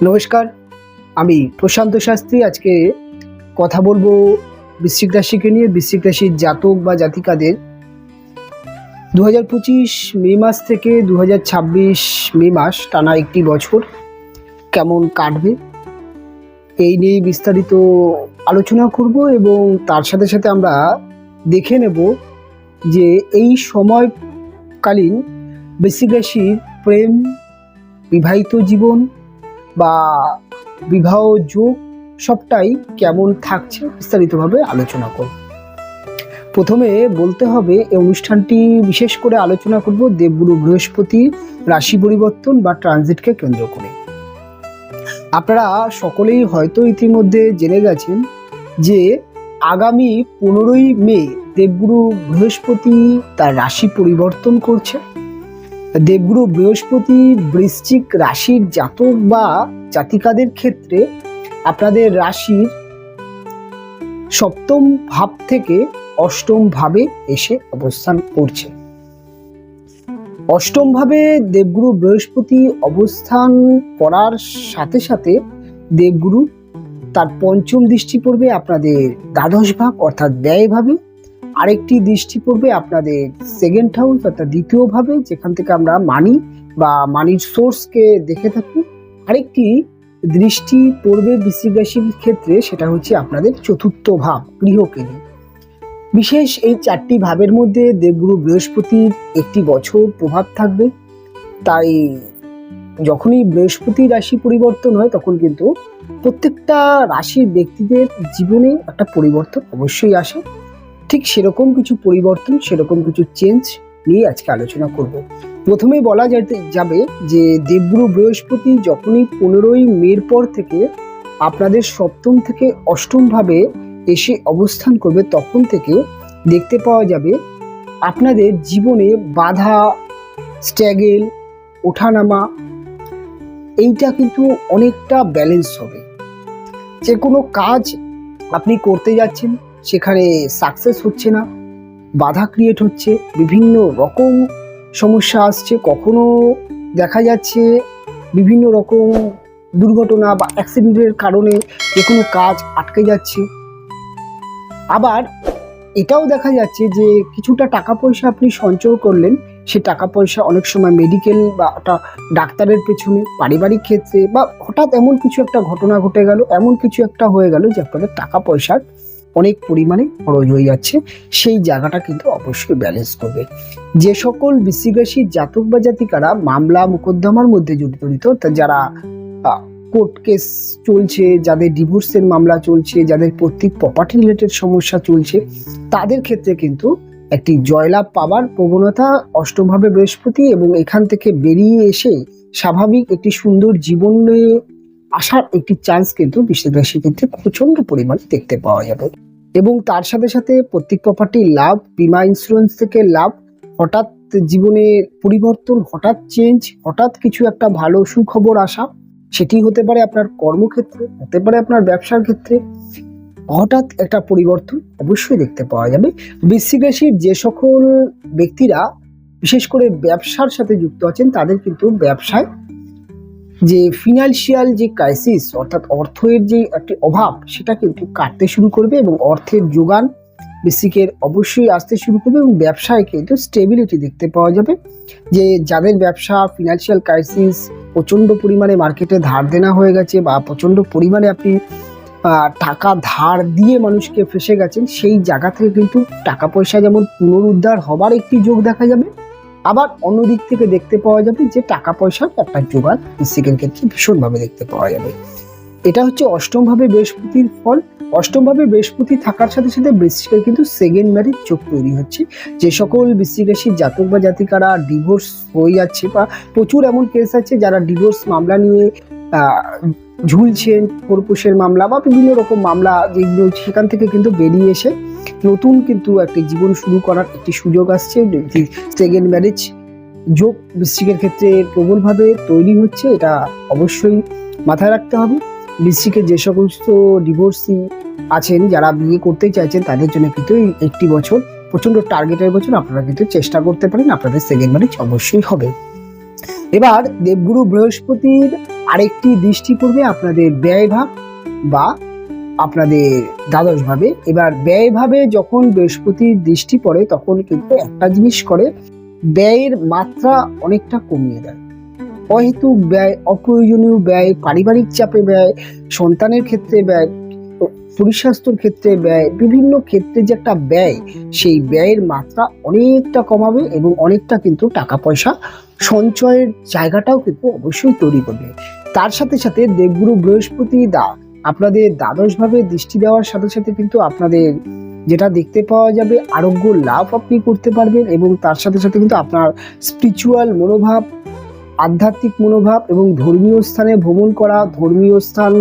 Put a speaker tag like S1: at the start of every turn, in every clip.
S1: নমস্কার, আমি প্রশান্ত শাস্ত্রী। আজকে কথা বলবো বৃশ্চিক রাশিকে নিয়ে। বৃশ্চিক রাশির জাতক বা জাতিকাদের 2025 মে মাস থেকে 2026 মে মাস টানা একটি বছর কেমন কাটবে এই নিয়ে বিস্তারিত আলোচনা করব, এবং তার সাথে সাথে আমরা দেখে নেব যে এই সময়কালীন বৃশ্চিক রাশির প্রেম, বিবাহিত জীবন বা বিবাহ যোগ সবটাই কেমন থাকছে বিস্তারিতভাবে আলোচনা করব। প্রথমে বলতে হবে, এই অনুষ্ঠানটি বিশেষ করে আলোচনা করব দেবগুরু বৃহস্পতির রাশি পরিবর্তন বা ট্রানজিটকে কেন্দ্র করে। আপনারা সকলেই হয়তো ইতিমধ্যে জেনে গেছেন যে আগামী 15ই মে দেবগুরু বৃহস্পতি তার রাশি পরিবর্তন করছে। দেবগুরু বৃহস্পতি বৃশ্চিক রাশির জাতক বা জাতিকাদের ক্ষেত্রে আপনাদের রাশির সপ্তম ভাব থেকে অষ্টম ভাবে এসে অবস্থান করছে। অষ্টম ভাবে দেবগুরু বৃহস্পতি অবস্থান করার সাথে সাথে দেবগুরু তার পঞ্চম দৃষ্টি পড়বে আপনাদের দ্বাদশ ভাব অর্থাৎ ব্যয় ভাবে। আরেকটি দৃষ্টি পড়বে আপনাদের সেকেন্ড হাউস অর্থাৎ দ্বিতীয় ভাবে, যেখান থেকে আমরা মানি বা মানির সোর্সকে দেখে থাকি। আরেকটি দৃষ্টি পড়বে বৃশ্চিক রাশির ক্ষেত্রে, সেটা হচ্ছে আপনাদের চতুর্থ ভাব, গৃহকে নিয়ে। বিশেষ এই চারটি ভাবের মধ্যে দেবগুরু বৃহস্পতির একটি বছর প্রভাব থাকবে। তাই যখনই বৃহস্পতি রাশি পরিবর্তন হয় তখন কিন্তু প্রত্যেকটা রাশির ব্যক্তিদের জীবনে একটা পরিবর্তন অবশ্যই আসে। ঠিক সেরকম কিছু পরিবর্তন, সেরকম কিছু চেঞ্জ নিয়ে আজকে আলোচনা করব। প্রথমেই বলা যাবে যে দেবগুরু বৃহস্পতি যখনই 15ই মের পর থেকে আপনাদের সপ্তম থেকে অষ্টম ভাবে এসে অবস্থান করবে, তখন থেকে দেখতে পাওয়া যাবে আপনাদের জীবনে বাধা, স্ট্রাগল, ওঠানামা এইটা কিন্তু অনেকটা ব্যালেন্স হবে। যে কোনো কাজ আপনি করতে যাচ্ছেন, সেখানে সাকসেস হচ্ছে না, বাধা ক্রিয়েট হচ্ছে, বিভিন্ন রকম সমস্যা আসছে। কখনো দেখা যাচ্ছে বিভিন্ন রকম দুর্ঘটনা বা অ্যাক্সিডেন্টের কারণে যে কোনো কাজ আটকে যাচ্ছে। আবার এটাও দেখা যাচ্ছে যে কিছুটা টাকা পয়সা আপনি সঞ্চয় করলেন, সে টাকা পয়সা অনেক সময় মেডিকেল বা ডাক্তারের পেছনে, পারিবারিক ক্ষেত্রে, বা হঠাৎ এমন কিছু একটা ঘটনা ঘটে গেল, এমন কিছু একটা হয়ে গেল যে আপনাদের টাকা পয়সার অনেক পরিমাণে খরচ হয়ে যাচ্ছে। সেই জায়গাটা কিন্তু অবশ্যই ব্যালেন্স করবে। যে সকল বৃশ্চিক রাশির জাতক বা জাতিকারা মামলা মোকদ্দমার মধ্যে জড়িত, যারা কোর্ট কেস চলছে, যাদের ডিভোর্সের মামলা চলছে, যাদের পৈতৃক প্রপার্টি রিলেটেড সমস্যা চলছে, তাদের ক্ষেত্রে কিন্তু একটি জয়লাভ পাওয়ার প্রবণতা অষ্টমভাবে বৃহস্পতি, এবং এখান থেকে বেরিয়ে এসে স্বাভাবিক একটি সুন্দর জীবনে আসার একটি চান্স কিন্তু বৃশ্চিক রাশির ক্ষেত্রে প্রচন্ড পরিমাণে দেখতে পাওয়া যাবে। এবং তার সাথে সাথে পৈতৃক প্রপার্টি লাভ, বীমা ইন্স্যুরেন্স থেকে লাভ, হঠাৎ জীবনে পরিবর্তন, হঠাৎ চেঞ্জ, হঠাৎ কিছু একটা ভালো সুখবর আসা, সেটি হতে পারে আপনার কর্মক্ষেত্রে, হতে পারে আপনার ব্যবসার ক্ষেত্রে। হঠাৎ একটা পরিবর্তন অবশ্যই দেখতে পাওয়া যাবে। বৃশ্চিক রাশির যে সকল ব্যক্তিরা বিশেষ করে ব্যবসার সাথে যুক্ত আছেন, তাদের কিন্তু ব্যবসায় যে ফিনান্সিয়াল যে ক্রাইসিস অর্থাৎ অর্থের যে একটি অভাব, সেটা কিন্তু কাটতে শুরু করবে এবং অর্থের যোগান বৃশ্চিকের অবশ্যই আসতে শুরু করবে, এবং ব্যবসায় কিন্তু স্টেবিলিটি দেখতে পাওয়া যাবে। যে যাদের ব্যবসা ফিনান্সিয়াল ক্রাইসিস, প্রচণ্ড পরিমাণে মার্কেটে ধার দেনা হয়ে গেছে, বা প্রচণ্ড পরিমাণে আপনি টাকা ধার দিয়ে মানুষকে ফেসে গেছেন, সেই জায়গা থেকে কিন্তু টাকা পয়সা যেমন পুনরুদ্ধার হবার একটি যোগ দেখা যাবে, আবার অন্যদিক থেকে দেখতে পাওয়া যাবে যে টাকা পয়সার একটা যোগান বৃশ্চিকের ক্ষেত্রে ভীষণভাবে দেখতে পাওয়া যাবে। এটা হচ্ছে অষ্টম ভাবে বৃহস্পতির ফল। অষ্টম ভাবে বৃহস্পতি থাকার সাথে সাথে বৃশ্চিকের কিন্তু সেকেন্ড ম্যারেজ যোগ তৈরি হচ্ছে। যে সকল বৃশ্চিক রাশির জাতক বা জাতিকারা ডিভোর্স হয়ে যাচ্ছে, বা প্রচুর এমন কেস আছে যারা ডিভোর্স মামলা নিয়ে ঝুলছেন, খোরপোশের মামলা বা বিভিন্ন রকম মামলা, যেগুলো সেখান থেকে কিন্তু বেরিয়ে এসে নতুন কিন্তু একটি জীবন শুরু করার একটি সুযোগ আসছে। সেকেন্ড ম্যারেজ যোগ বৃশ্চিকের ক্ষেত্রে প্রবলভাবে তৈরি হচ্ছে, এটা অবশ্যই মাথায় রাখতে হবে। বৃশ্চিকের যে সমস্ত ডিভোর্সি আছেন, যারা বিয়ে করতে চাইছেন, তাদের জন্য কিন্তু একটি বছর প্রচন্ড টার্গেটের বছর। আপনারা কিন্তু চেষ্টা করতে পারেন, আপনাদের সেকেন্ড ম্যারেজ অবশ্যই হবে। এবার দেবগুরু বৃহস্পতির আরেকটি দৃষ্টি পড়বে আপনাদের ব্যয়ভাব বা আপনাদের দ্বাদশ ভাবে। এবার ব্যয়ভাবে যখন বৃহস্পতির দৃষ্টি পড়ে তখন কিন্তু একটা জিনিস করে, ব্যয়ের মাত্রা অনেকটা কমিয়ে দেয়। অহেতুক ব্যয়, অপ্রয়োজনীয় ব্যয়, পারিবারিক চাপে ব্যয়, সন্তানের ক্ষেত্রে ব্যয়, শরীর স্বাস্থ্যের ক্ষেত্রে ব্যয়, বিভিন্ন ক্ষেত্রে যে একটা ব্যয়, সেই ব্যয়ের মাত্রা অনেকটা কমাবে এবং অনেকটা কিন্তু টাকা পয়সা সঞ্চয়ের জায়গাটাও কিন্তু অবশ্যই তৈরি করবে। তার সাথে সাথে দেবগুরু বৃহস্পতি আপনাদের দ্বাদশ ভাবে দৃষ্টি দেওয়ার সাথে সাথে কিন্তু আপনাদের যেটা দেখতে পাওয়া যাবে, আরোগ্য লাভ আপনি করতে পারবেন এবং তার সাথে সাথে কিন্তু আপনার স্পিরিচুয়াল মনোভাব, আধ্যাত্মিক মনোভাব এবং ধর্মীয় স্থানে ভ্রমণ করা, ধর্মীয় স্থান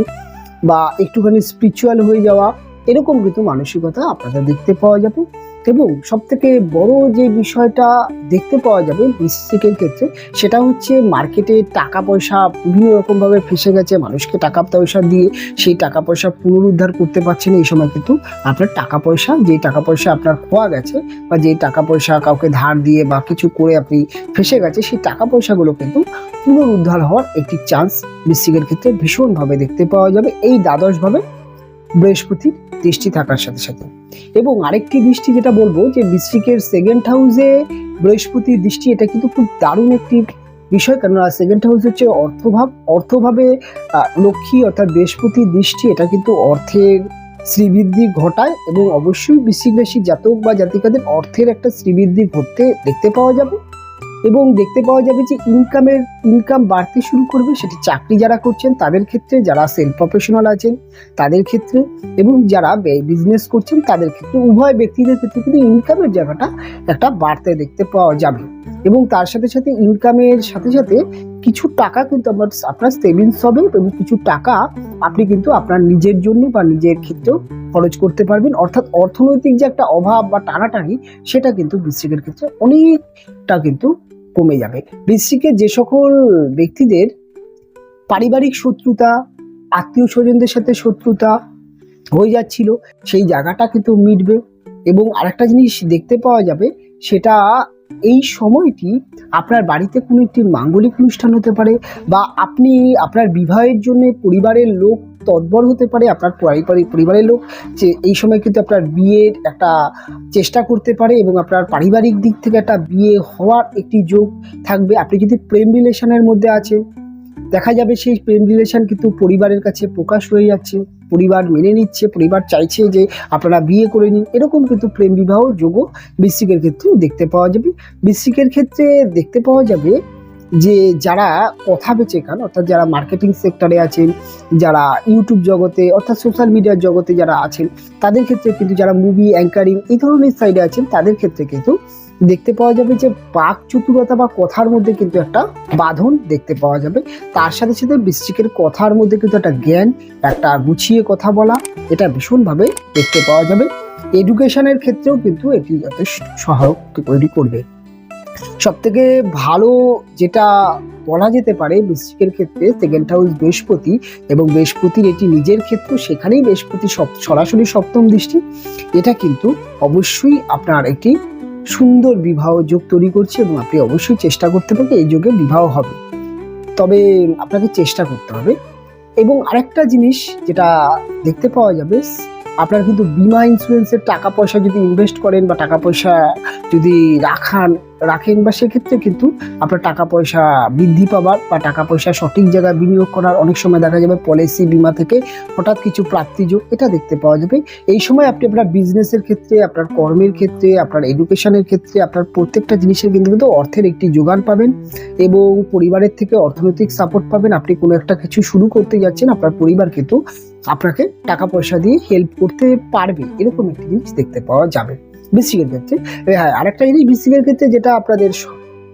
S1: বা একটুখানি স্পিরিচুয়াল হয়ে যাওয়া, এরকম কিন্তু মানসিকতা আপনাদের দেখতে পাওয়া যাবে। এবং সব থেকে বড় যে বিষয়টা দেখতে পাওয়া যাবে বৃশ্চিকের ক্ষেত্রে, সেটা হচ্ছে মার্কেটে টাকা পয়সা বিভিন্ন রকমভাবে ফেসে গেছে, মানুষকে টাকা পয়সা দিয়ে সেই টাকা পয়সা পুনরুদ্ধার করতে পারছেন। এই সময় কিন্তু আপনার টাকা পয়সা, যেই টাকা পয়সা আপনার খোয়া গেছে বা যেই টাকা পয়সা কাউকে ধার দিয়ে বা কিছু করে আপনি ফেসে গেছে, সেই টাকা পয়সাগুলো কিন্তু পুনরুদ্ধার হওয়ার একটি চান্স বৃশ্চিকের ক্ষেত্রে ভীষণভাবে দেখতে পাওয়া যাবে এই দ্বাদশ ভাবে বৃহস্পতির দৃষ্টি থাকার সাথে সাথে। এবং আরেকটি দৃষ্টি যেটা বলবো যে বৃশ্চিকের সেকেন্ড হাউসে বৃহস্পতির দৃষ্টি, এটা কিন্তু খুব দারুণ একটি বিষয়, কেননা সেকেন্ড হাউস হচ্ছে অর্থভাব। অর্থভাবে লক্ষ্মী অর্থাৎ বৃহস্পতির দৃষ্টি, এটা কিন্তু অর্থের শ্রীবৃদ্ধি ঘটায় এবং অবশ্যই বৃশ্চিক রাশির জাতক বা জাতিকাদের অর্থের একটা শ্রীবৃদ্ধি ঘটতে দেখতে পাওয়া যাবে। এবং দেখতে পাওয়া যাবে যে ইনকাম বাড়তে শুরু করবে, সেটি চাকরি যারা করছেন তাদের ক্ষেত্রে, যারা সেলফ প্রফেশনাল আছেন তাদের ক্ষেত্রে এবং যারা বিজনেস করছেন তাদের ক্ষেত্রে, উভয় ব্যক্তিদের ক্ষেত্রে কিন্তু ইনকামের জায়গাটা একটা বাড়তে দেখতে পাওয়া যাবে। এবং তার সাথে সাথে ইনকামের সাথে সাথে কিছু টাকা কিন্তু আপনার সেভিংস হবে এবং কিছু টাকা আপনি কিন্তু আপনার নিজের জন্য বা নিজের ক্ষেত্রেও খরচ করতে পারবেন। অর্থাৎ অর্থনৈতিক যে একটা অভাব বা টানাটানি, সেটা কিন্তু বৃশ্চিকের ক্ষেত্রে অনেকটা কিন্তু কমে যাবে। বৃশ্চিকের যে সকল ব্যক্তিদের পারিবারিক শত্রুতা, আত্মীয় স্বজনদের সাথে শত্রুতা হয়ে যাচ্ছিল, সেই জায়গাটা কিন্তু মিটবে। এবং আরেকটা জিনিস দেখতে পাওয়া যাবে, সেটা এই সময়টি আপনার বাড়িতে কোনো একটি মাঙ্গলিক অনুষ্ঠান হতে পারে বা আপনি আপনার বিবাহের জন্য পরিবারের লোক তৎপর হতে পারে, আপনার পরিবারের লোক যে এই সময় কিন্তু আপনার বিয়ের একটা চেষ্টা করতে পারে এবং আপনার পারিবারিক দিক থেকে একটা বিয়ে হওয়ার একটি যোগ থাকবে। আপনি যদি প্রেম রিলেশনের মধ্যে আছেন, দেখা যাবে সেই প্রেম রিলেশন কিন্তু পরিবারের কাছে প্রকাশ হয়ে যাচ্ছে, পরিবার মেনে নিচ্ছে, পরিবার চাইছে যে আপনারা বিয়ে করে নিন। এরকম কিন্তু প্রেম বিবাহ যোগও বৃশ্চিকের ক্ষেত্রে দেখতে পাওয়া যাবে। বৃশ্চিকের ক্ষেত্রে দেখতে পাওয়া যাবে যে যারা কথা বেচে খান, অর্থাৎ যারা মার্কেটিং সেক্টরে আছেন, যারা ইউটিউব জগতে অর্থাৎ সোশ্যাল মিডিয়ার জগতে যারা আছেন, তাদের ক্ষেত্রে কিন্তু, যারা মুভি অ্যাঙ্কারিং এই ধরনের সাইডে আছেন, তাদের ক্ষেত্রে কিন্তু দেখতে পাওয়া যাবে যে বাক চতুরতা বা কথার মধ্যে কিন্তু একটা বাঁধন দেখতে পাওয়া যাবে। তার সাথে সাথে বৃশ্চিকের কথার মধ্যে কিন্তু একটা জ্ঞান, একটা গুছিয়ে কথা বলা, এটা ভীষণভাবে দেখতে পাওয়া যাবে। এডুকেশনের ক্ষেত্রেও কিন্তু এটি যথেষ্ট সহায়ক তৈরি করবে। সব থেকে ভালো যেটা বলা যেতে পারে বৃশ্চিকের ক্ষেত্রে, সেকেন্ড হাউস বৃহস্পতি এবং বৃহস্পতির এটি নিজের ক্ষেত্র, সেখানেই বৃহস্পতি সরাসরি সপ্তম দৃষ্টি, এটা কিন্তু অবশ্যই আপনার একটি সুন্দর বিবাহ যোগ তৈরি করছে এবং আপনি অবশ্যই চেষ্টা করতে পারবেন এই যোগে বিবাহ হবে, তবে আপনাকে চেষ্টা করতে হবে। এবং আরেকটা জিনিস যেটা দেখতে পাওয়া যাবে, আপনার কিন্তু বিমা ইন্স্যুরেন্সের টাকা পয়সা যদি ইনভেস্ট করেন বা টাকা পয়সা যদি রাখেন বা সেক্ষেত্রে কিন্তু আপনার টাকা পয়সা বৃদ্ধি পাবার বা টাকা পয়সা সঠিক জায়গায় বিনিয়োগ করার অনেক সময় দেখা যাবে পলিসি বিমা থেকে হঠাৎ কিছু প্রাপ্তিযোগ, এটা দেখতে পাওয়া যাবে। এই সময় আপনি আপনার বিজনেসের ক্ষেত্রে, আপনার কর্মের ক্ষেত্রে, আপনার এডুকেশনের ক্ষেত্রে, আপনার প্রত্যেকটা জিনিসের কিন্তু অর্থের একটি যোগান পাবেন এবং পরিবারের থেকে অর্থনৈতিক সাপোর্ট পাবেন। আপনি কোনো একটা কিছু শুরু করতে যাচ্ছেন, আপনার পরিবার কিন্তু আপনাকে টাকা পয়সা দিয়ে হেল্প করতে পারবে, এরকম একটি জিনিস দেখতে পাওয়া যাবে বৃশ্চিকের ক্ষেত্রে। হ্যাঁ, আরেকটা জিনিস বৃশ্চিকের ক্ষেত্রে যেটা আপনাদের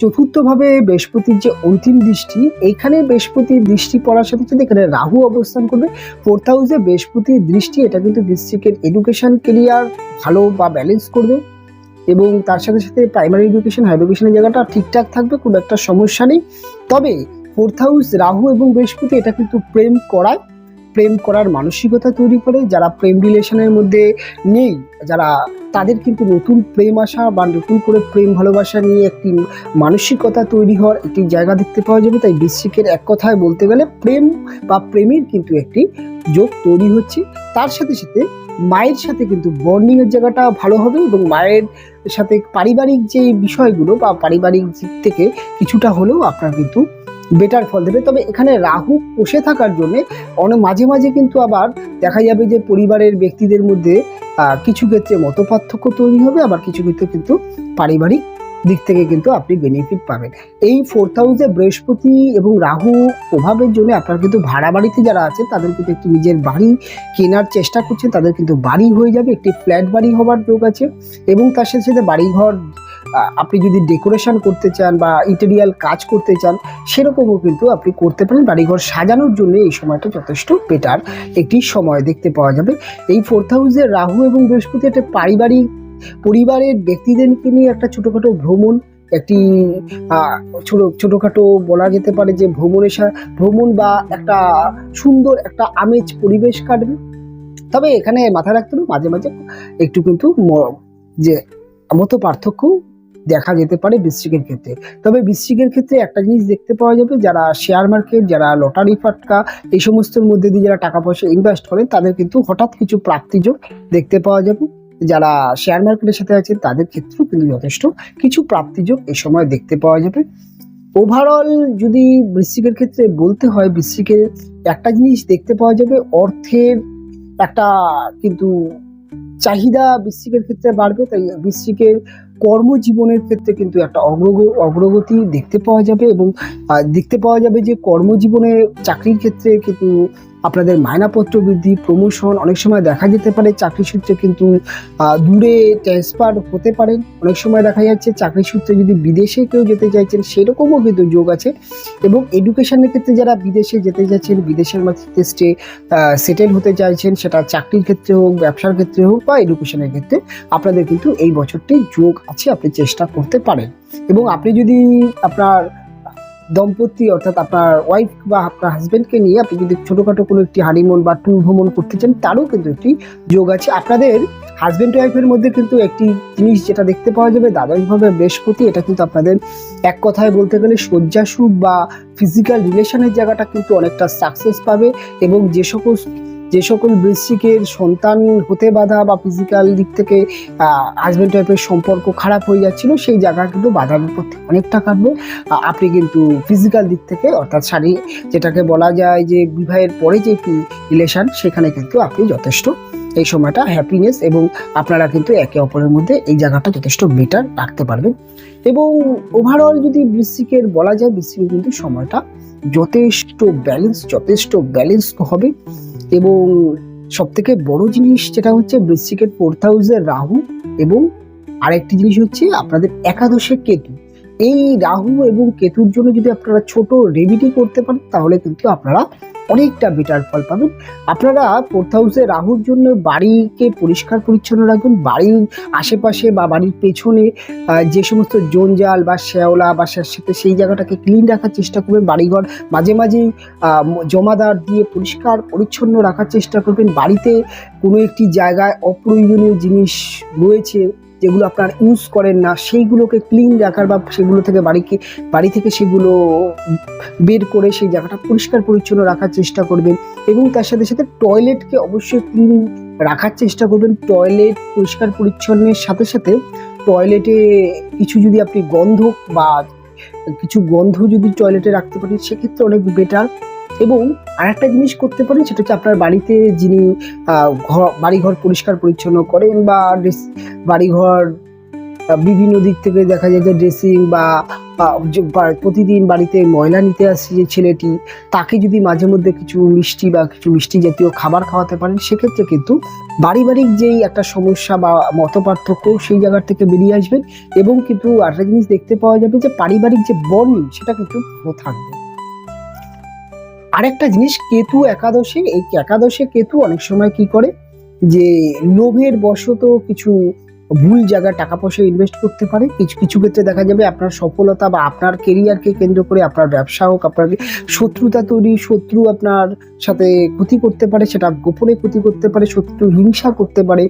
S1: চতুর্থভাবে বৃহস্পতির যে অন্তিম দৃষ্টি, এইখানে বৃহস্পতির দৃষ্টি পড়ার সাথে সাথে এখানে রাহু অবস্থান করবে ফোর্থ হাউসে। বৃহস্পতির দৃষ্টি, এটা কিন্তু বৃশ্চিকের এডুকেশন কেরিয়ার ভালো বা ব্যালেন্স করবে এবং তার সাথে সাথে প্রাইমারি এডুকেশন, হাই এডুকেশনের জায়গাটা ঠিকঠাক থাকবে, কোনো একটা সমস্যা নেই। তবে ফোর্থ হাউস রাহু এবং বৃহস্পতি, এটা কিন্তু প্রেম করায়, প্রেম করার মানসিকতা তৈরি করে। যারা প্রেম রিলেশনের মধ্যে নেই, যারা তাদের কিন্তু নতুন প্রেম আসা বা নতুন করে প্রেম ভালোবাসা নিয়ে একটি মানসিকতা তৈরি হওয়ার একটি জায়গা দেখতে পাওয়া যাবে। তাই বৃশ্চিকের এক কথায় বলতে গেলে প্রেম বা প্রেমের কিন্তু একটি যোগ তৈরি হচ্ছে। তার সাথে সাথে মায়ের সাথে কিন্তু বন্ডিং এর জায়গাটা ভালো হবে এবং মায়ের সাথে পারিবারিক যে বিষয়গুলো বা পারিবারিক দিক থেকে কিছুটা হলেও আপনার কিন্তু বেটার ফল দেবে। তবে এখানে রাহু বসে থাকার জন্য অনেক মাঝে মাঝে কিন্তু আবার দেখা যাবে যে পরিবারের ব্যক্তিদের মধ্যে কিছু ক্ষেত্রে মতপার্থক্য তৈরি হবে, আবার কিছু ক্ষেত্রে কিন্তু পারিবারিক দিক থেকে কিন্তু আপনি বেনিফিট পাবেন। এই 4th হাউসে বৃহস্পতি এবং রাহু প্রভাবের জন্য আপনার কিন্তু ভাড়া বাড়িতে যারা আছে তাদের কিন্তু একটি নিজের বাড়ি কেনার চেষ্টা করছেন, তাদের কিন্তু বাড়ি হয়ে যাবে, একটি ফ্ল্যাট বাড়ি হওয়ার যোগ আছে। এবং তার সাথে সাথে বাড়িঘর আপনি যদি ডেকোরেশন করতে চান বা ইন্টেরিয়াল কাজ করতে চান সেরকমও কিন্তু আপনি করতে পারেন। বাড়িঘর সাজানোর জন্য এই সময়টা যথেষ্ট বেটার একটি সময় দেখতে পাওয়া যাবে। এই 4th হাউসে রাহু এবং বৃহস্পতি একটা পরিবারের ব্যক্তিদেরকে নিয়ে একটা ছোটখাটো ভ্রমণ, একটি ছোটখাটো বলা যেতে পারে যে ভ্রমণ বা একটা সুন্দর একটা আমেজ পরিবেশ কাটবে। তবে এখানে মাথায় রাখতে হবে মাঝে মাঝে একটু কিন্তু যে মত পার্থক্য দেখা যেতে পারে বৃশ্চিকের ক্ষেত্রে। তবে বৃশ্চিকের ক্ষেত্রে একটা জিনিস দেখতে পাওয়া যাবে, যারা শেয়ার মার্কেট, যারা লটারি ফাটকা এই সমস্তর মধ্যে দিয়ে যারা টাকা পয়সা ইনভেস্ট করেন তাদের কিন্তু হঠাৎ কিছু প্রাপ্তিযোগ দেখতে পাওয়া যাবে। যারা শেয়ার মার্কেটের সাথে আছেন তাদের ক্ষেত্রেও কিন্তু যথেষ্ট কিছু প্রাপ্তিযোগ এই সময় দেখতে পাওয়া যাবে। ওভারঅল যদি বৃশ্চিকের ক্ষেত্রে বলতে হয়, বৃশ্চিকের একটা জিনিস দেখতে পাওয়া যাবে, অর্থের একটা কিন্তু চাহিদা বৃশ্চিকের ক্ষেত্রে বাড়বে। তাই বৃশ্চিকের কর্মজীবনের ক্ষেত্রে কিন্তু একটা অগ্রগতি দেখতে পাওয়া যাবে এবং দেখতে পাওয়া যাবে যে কর্মজীবনে চাকরির ক্ষেত্রে কিন্তু আপনাদের মায়নাপত্র বৃদ্ধি, প্রমোশন, অনেক সময় দেখা যেতে পারে চাকরি সূত্রে কিন্তু দূরে ট্রান্সফার হতে পারেন। অনেক সময় দেখা যাচ্ছে চাকরি সূত্রে যদি বিদেশে কেউ যেতে চাইছেন সেরকমও কিন্তু যোগ আছে। এবং এডুকেশনের ক্ষেত্রে যারা বিদেশে যেতে চাইছেন, বিদেশের মধ্যে সেটেল হতে চাইছেন, সেটা চাকরির ক্ষেত্রে হোক, ব্যবসার ক্ষেত্রে হোক বা এডুকেশনের ক্ষেত্রে আপনাদের কিন্তু এই বছরটি যোগ আছে, আপনি চেষ্টা করতে পারেন। এবং আপনি যদি আপনার দম্পতি অর্থাৎ আপনার ওয়াইফ বা আপনার হাজবেন্ডকে নিয়ে আপনি যদি ছোটোখাটো কোনো একটি হানিমুন বা ট্যুর ভ্রমণ করতে চান তারও কিন্তু একটি যোগ আছে। আপনাদের হাজবেন্ড ওয়াইফের মধ্যে কিন্তু একটি জিনিস যেটা দেখতে পাওয়া যাবে, দ্বাদশভাবে বৃহস্পতি, এটা কিন্তু আপনাদের এক কথায় বলতে গেলে শয্যাসুখ বা ফিজিক্যাল রিলেশনের জায়গাটা কিন্তু অনেকটা সাকসেস পাবে। এবং যে সকল বৃশ্চিকের সন্তান হতে বাধা বা ফিজিক্যাল দিক থেকে হাজব্যান্ড ওয়াইফের সম্পর্ক খারাপ হয়ে যাচ্ছিল সেই জায়গা কিন্তু বাধার বিপত্তি অনেকটা কাটবে। আপনি কিন্তু ফিজিক্যাল দিক থেকে অর্থাৎ যেটাকে বলা যায় যে বিবাহের পরে যে রিলেশন, সেখানে কিন্তু আপনি যথেষ্ট এই সময়টা হ্যাপিনেস এবং আপনারা কিন্তু একে অপরের মধ্যে এই জায়গাটা যথেষ্ট বেটার রাখতে পারবেন। এবং ওভারঅল যদি বৃশ্চিকের বলা যায়, বৃশ্চিকের কিন্তু সময়টা যথেষ্ট ব্যালেন্স হবে। এবং সব থেকে বড় জিনিস যেটা হচ্ছে বৃশ্চিকের 4th হাউসে রাহু এবং আরেকটি জিনিস হচ্ছে আপনাদের একাদশে কেতু। এই রাহু এবং কেতুর জন্য যদি আপনারা ছোট রেমেডি করতে পারেন তাহলে কিন্তু আপনারা অনেকটা বেটার ফল পাবেন। আপনারা 4th হাউসে রাহুর জন্য বাড়িকে পরিষ্কার পরিচ্ছন্ন রাখবেন। বাড়ির আশেপাশে বা বাড়ির পেছনে যে সমস্ত জঞ্জাল বা শ্যাওলা বা সাথে সেই জায়গাটাকে ক্লিন রাখার চেষ্টা করবেন। বাড়িঘর মাঝে মাঝেই জমাদার দিয়ে পরিষ্কার পরিচ্ছন্ন রাখার চেষ্টা করবেন। বাড়িতে কোনো একটি জায়গায় অপ্রয়োজনীয় জিনিস রয়েছে যেগুলো আপনার ইউজ করেন না, সেইগুলোকে ক্লিন রাখার বা সেগুলো থেকে বাড়ি থেকে সেগুলো বের করে সেই জায়গাটা পরিষ্কার পরিচ্ছন্ন রাখার চেষ্টা করবেন। এবং তার সাথে সাথে টয়লেটকে অবশ্যই ক্লিন রাখার চেষ্টা করবেন। টয়লেট পরিষ্কার পরিচ্ছন্নের সাথে সাথে টয়লেটে কিছু যদি আপনি গন্ধ যদি টয়লেটে রাখতে পারেন সেক্ষেত্রে অনেক বেটার। এবং আরেকটা জিনিস করতে পারেন, সেটা হচ্ছে আপনার বাড়িতে যিনি বাড়িঘর পরিষ্কার পরিচ্ছন্ন করেন বা বাড়িঘর বিভিন্ন দিক থেকে দেখা যায় যে ড্রেসিং বা প্রতিদিন বাড়িতে ময়লা নিতে আসছে যে ছেলেটি, তাকে যদি মাঝে মধ্যে কিছু মিষ্টি জাতীয় খাবার খাওয়াতে পারেন সেক্ষেত্রে কিন্তু পারিবারিক যেই একটা সমস্যা বা মতপার্থক্য সেই জায়গার থেকে বেরিয়ে আসবেন। এবং কিন্তু আরেকটা জিনিস দেখতে পাওয়া যাবে যে পারিবারিক যে বন্ডিং সেটা কিন্তু ভালো থাকবে। আরেকটা জিনিস, কেতু একাদশে, এই একাদশে কেতু অনেক সময় কি করে যে লোভের বশত কিছু ভুল জায়গায় টাকা পয়সা ইনভেস্ট করতে পারে। কিছু কিছু ক্ষেত্রে দেখা যাবে আপনার সফলতা বা আপনার কেরিয়ারকে কেন্দ্র করে আপনার ব্যবসা হোক, আপনার শত্রুতা তৈরি, শত্রু আপনার সাথে ক্ষতি করতে পারে, সেটা গোপনে ক্ষতি করতে পারে, শত্রু হিংসা করতে পারে,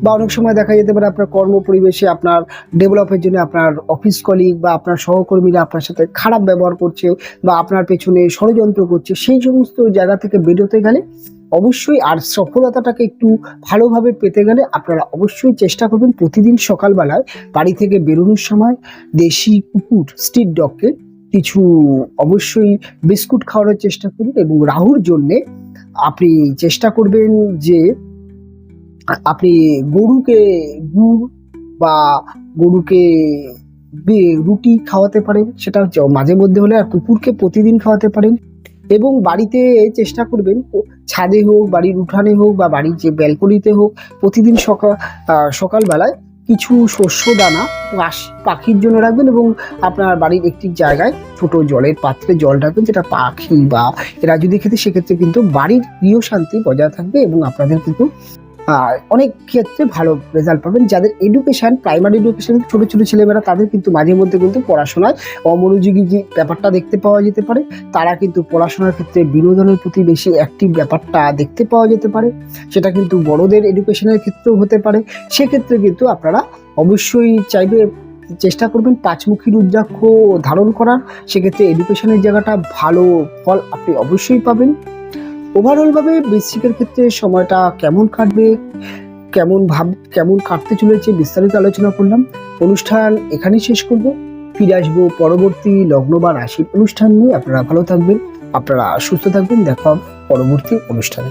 S1: বা অনেক সময় দেখা যেতে পারে আপনার কর্ম পরিবেশে আপনার ডেভেলপের জন্য আপনার অফিস কলিগ বা আপনার সহকর্মীরা আপনার সাথে খারাপ ব্যবহার করছে বা আপনার পেছনে ষড়যন্ত্র করছে। সেই সমস্ত জায়গা থেকে বেরোতে গেলে অবশ্যই, আর সফলতাটাকে একটু ভালোভাবে পেতে গেলে আপনারা অবশ্যই চেষ্টা করবেন প্রতিদিন সকালবেলায় বাড়ি থেকে বেরোনোর সময় দেশি কুকুর, স্ট্রিট ডগকে কিছু অবশ্যই বিস্কুট খাওয়ানোর চেষ্টা করুন। এবং রাহুর জন্যে আপনি চেষ্টা করবেন যে আপনি গরুকে গুড় বা গরুকে রুটি খাওয়াতে পারেন, সেটা হচ্ছে মাঝে মধ্যে হলে, আর কুকুরকে প্রতিদিন খাওয়াতে পারেন। এবং বাড়িতে চেষ্টা করবেন ছাদে হোক, বাড়ির উঠানে হোক বা বাড়ির যে ব্যালকনিতে হোক, প্রতিদিন সকালবেলায় কিছু শস্য দানা পাখির জন্য রাখবেন এবং আপনার বাড়ির একটি জায়গায় ছোট জলের পাত্রে জল রাখবেন, যেটা পাখি বা এরা যদি খেতে, সেক্ষেত্রে কিন্তু বাড়ির গৃহ শান্তি বজায় থাকবে এবং আপনাদের কিন্তু অনেক ক্ষেত্রে ভালো রেজাল্ট পাবেন। যাদের এডুকেশন, প্রাইমারি এডুকেশন ছোট ছোট ছেলেমেয়েরা, তাদের কিন্তু মাঝে মধ্যে কিন্তু পড়াশোনায় অমনোযোগী যে ব্যাপারটা দেখতে পাওয়া যেতে পারে, তারা কিন্তু পড়াশোনার ক্ষেত্রে বিনোদনের প্রতি বেশি অ্যাক্টিভ ব্যাপারটা দেখতে পাওয়া যেতে পারে। সেটা কিন্তু বড়দের এডুকেশনের ক্ষেত্রেও হতে পারে। সেক্ষেত্রে কিন্তু আপনারা অবশ্যই চাইবে চেষ্টা করবেন পাঁচমুখী রুদ্রাক্ষ ধারণ করার। সেক্ষেত্রে এডুকেশনের জায়গাটা ভালো ফল আপনি অবশ্যই পাবেন। ওভারঅলভাবে বৃশ্চিকের ক্ষেত্রে সময়টা কেমন কাটবে, কেমন কাটতে চলেছে, বিস্তারিত আলোচনা করলাম। অনুষ্ঠান এখানেই শেষ করব। ফিরে আসবো পরবর্তী লগ্ন বা রাশির অনুষ্ঠান নিয়ে। আপনারা ভালো থাকবেন, আপনারা সুস্থ থাকবেন। দেখা হবে পরবর্তী অনুষ্ঠানে।